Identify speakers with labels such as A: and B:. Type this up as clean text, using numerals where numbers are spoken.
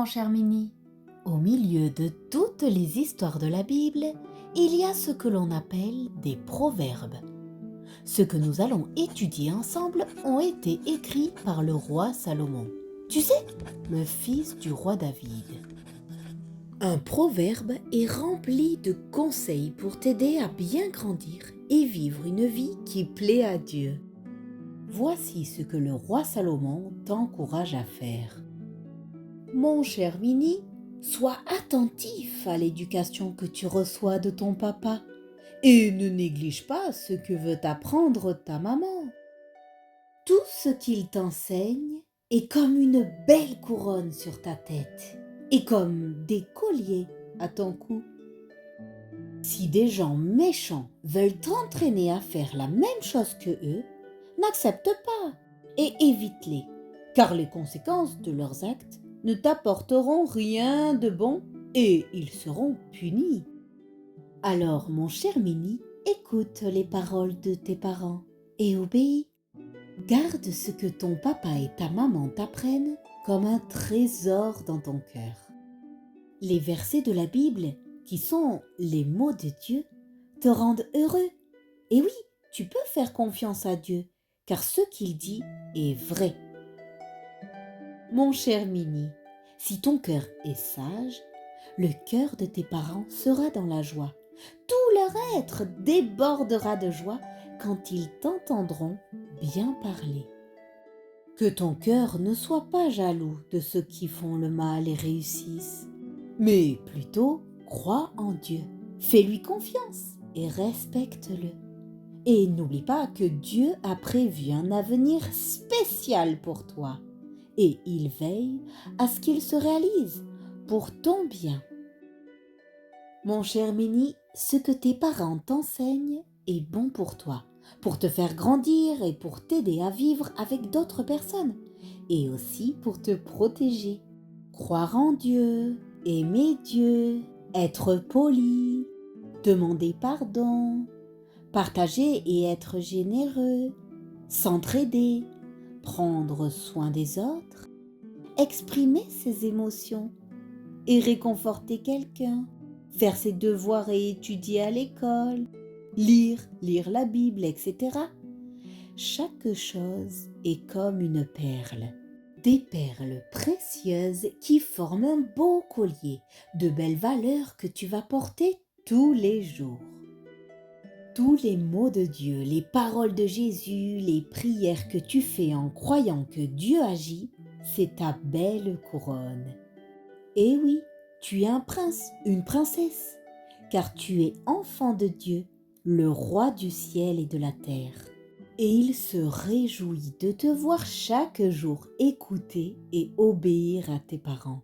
A: mon cher Mini. Au milieu de toutes les histoires de la Bible, il y a ce que l'on appelle des proverbes. Ceux que nous allons étudier ensemble ont été écrits par le roi Salomon. Tu sais, le fils du roi David. Un proverbe est rempli de conseils pour t'aider à bien grandir et vivre une vie qui plaît à Dieu. Voici ce que le roi Salomon t'encourage à faire. Mon cher Mini, sois attentif à l'éducation que tu reçois de ton papa et ne néglige pas ce que veut t'apprendre ta maman. Tout ce qu'il t'enseigne est comme une belle couronne sur ta tête et comme des colliers à ton cou. Si des gens méchants veulent t'entraîner à faire la même chose que eux, n'accepte pas et évite-les, car les conséquences de leurs actes ne t'apporteront rien de bon et ils seront punis. Alors, mon cher Mini, écoute les paroles de tes parents et obéis. Garde ce que ton papa et ta maman t'apprennent comme un trésor dans ton cœur. Les versets de la Bible, qui sont les mots de Dieu, te rendent heureux. Et oui, tu peux faire confiance à Dieu, car ce qu'il dit est vrai. Mon cher Mini, si ton cœur est sage, le cœur de tes parents sera dans la joie. Tout leur être débordera de joie quand ils t'entendront bien parler. Que ton cœur ne soit pas jaloux de ceux qui font le mal et réussissent, mais plutôt crois en Dieu, fais-lui confiance et respecte-le. Et n'oublie pas que Dieu a prévu un avenir spécial pour toi et il veille à ce qu'il se réalise pour ton bien. Mon cher Mini, ce que tes parents t'enseignent est bon pour toi, pour te faire grandir et pour t'aider à vivre avec d'autres personnes, et aussi pour te protéger. Croire en Dieu, aimer Dieu, être poli, demander pardon, partager et être généreux, s'entraider, prendre soin des autres, exprimer ses émotions et réconforter quelqu'un, faire ses devoirs et étudier à l'école, lire la Bible, etc. Chaque chose est comme une perle, des perles précieuses qui forment un beau collier, de belles valeurs que tu vas porter tous les jours. Tous les mots de Dieu, les paroles de Jésus, les prières que tu fais en croyant que Dieu agit, c'est ta belle couronne. Et oui, tu es un prince, une princesse, car tu es enfant de Dieu, le roi du ciel et de la terre. Et il se réjouit de te voir chaque jour écouter et obéir à tes parents.